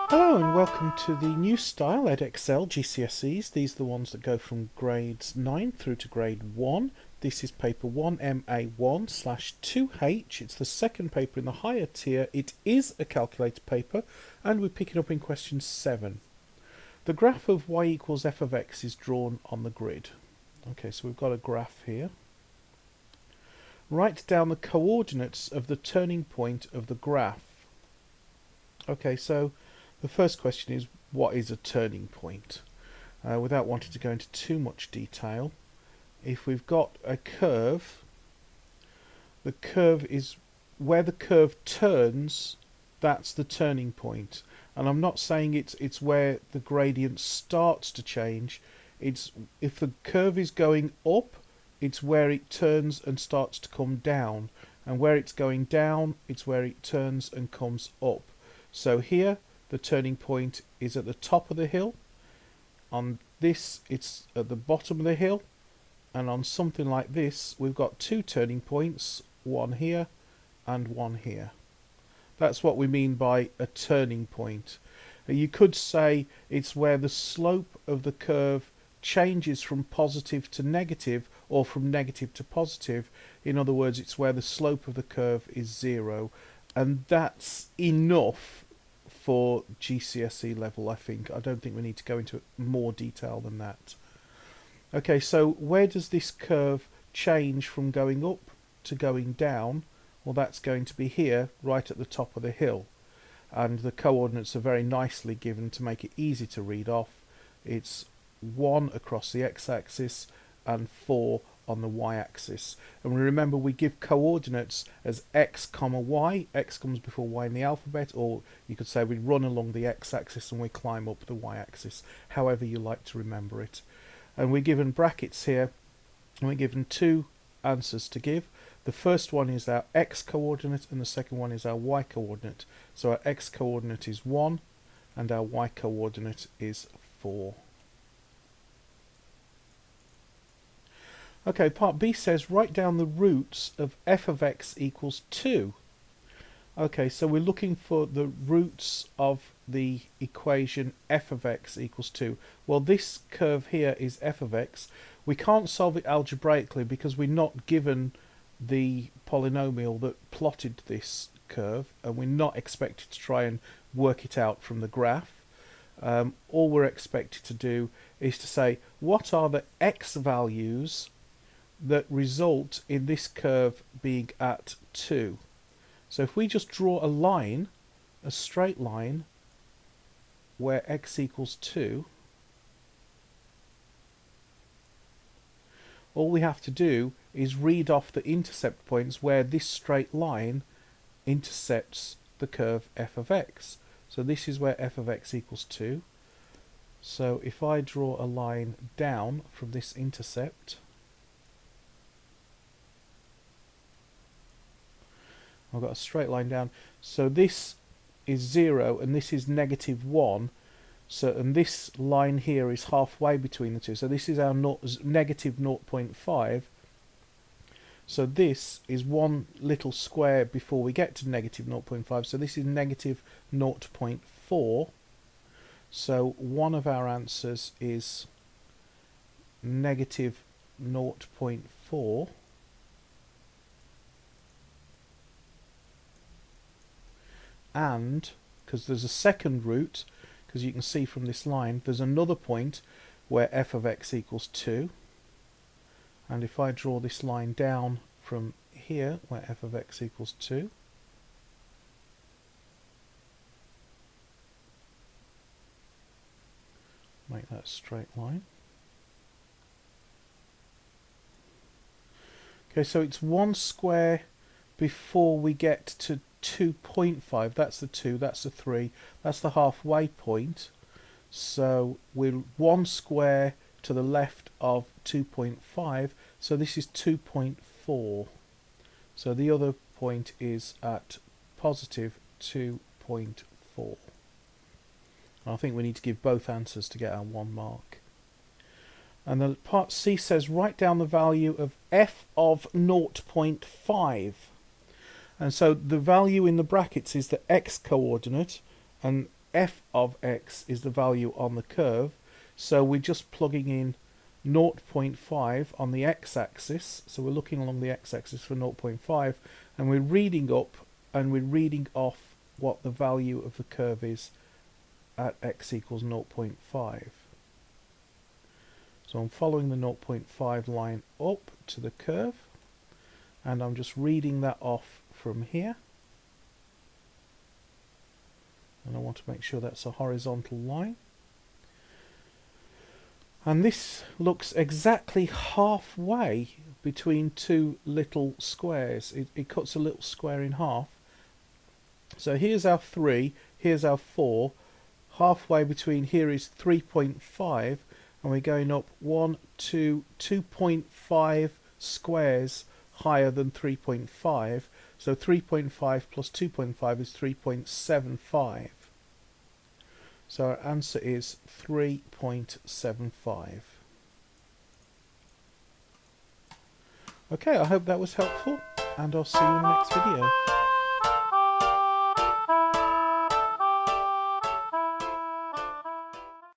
Hello and welcome to the new style Edexcel GCSEs. These are the ones that go from grades 9 through to grade 1. This is paper 1MA1/2H. It's the second paper in the higher tier. It is a calculator paper and we pick it up in question 7. The graph of y equals f of x is drawn on the grid. Okay, so we've got a graph here. Write down the coordinates of the turning point of the graph. Okay, so the first question is, what is a turning point? Without wanting to go into too much detail, if we've got a curve, the curve is where the curve turns, that's the turning point. And I'm not saying it's where the gradient starts to change. It's if the curve is going up, it's where it turns and starts to come down. And where it's going down, it's where it turns and comes up. So here, the turning point is at the top of the hill. On this, it's at the bottom of the hill. And on something like this, we've got two turning points, one here and one here. That's what we mean by a turning point. You could say it's where the slope of the curve changes from positive to negative or from negative to positive. In other words, it's where the slope of the curve is 0. And that's enough for GCSE level, I think. I don't think we need to go into more detail than that. Okay, so where does this curve change from going up to going down? Well, that's going to be here, right at the top of the hill. And the coordinates are very nicely given to make it easy to read off. It's 1 across the x-axis and 4 on the y-axis. And we remember we give coordinates as x comma y. X comes before y in the alphabet, or you could say we run along the x-axis and we climb up the y-axis, however you like to remember it. And we're given brackets here, and we're given two answers to give. The first one is our x coordinate and the second one is our y coordinate. So our x coordinate is 1 and our y coordinate is 4. Okay, part B says write down the roots of f of x equals 2. Okay, so we're looking for the roots of the equation f of x equals 2. Well, this curve here is f of x. We can't solve it algebraically because we're not given the polynomial that plotted this curve, and we're not expected to try and work it out from the graph. All we're expected to do is to say, what are the x values that result in this curve being at 2. So if we just draw a line, a straight line, where x equals 2, all we have to do is read off the intercept points where this straight line intercepts the curve f of x. So this is where f of x equals 2. So if I draw a line down from this intercept, I've got a straight line down. So this is 0 and this is -1. So, and this line here is halfway between the two. So this is our negative 0.5. So this is one little square before we get to negative 0.5. So this is negative 0.4. So one of our answers is negative 0.4. And because there's a second root, because you can see from this line, there's another point where f of x equals 2. And if I draw this line down from here, where f of x equals 2, make that a straight line. Okay, so it's one square before we get to 2.5. That's the 2, that's the 3, that's the halfway point. So we're one square to the left of 2.5, so this is 2.4. So the other point is at positive 2.4. I think we need to give both answers to get our 1 mark. And then part C says write down the value of f of 0.5. And so the value in the brackets is the x coordinate, and f of x is the value on the curve, so we're just plugging in 0.5 on the x-axis, so we're looking along the x-axis for 0.5, and we're reading up and we're reading off what the value of the curve is at x equals 0.5. So I'm following the 0.5 line up to the curve, and I'm just reading that off from here. And I want to make sure that's a horizontal line. And this looks exactly halfway between two little squares. It cuts a little square in half. So here's our 3, here's our 4. Halfway between here is 3.5, and we're going up 2.5 squares higher than 3.5. So 3.5 plus 2.5 is 3.75. So our answer is 3.75. Okay, I hope that was helpful, and I'll see you in the next video.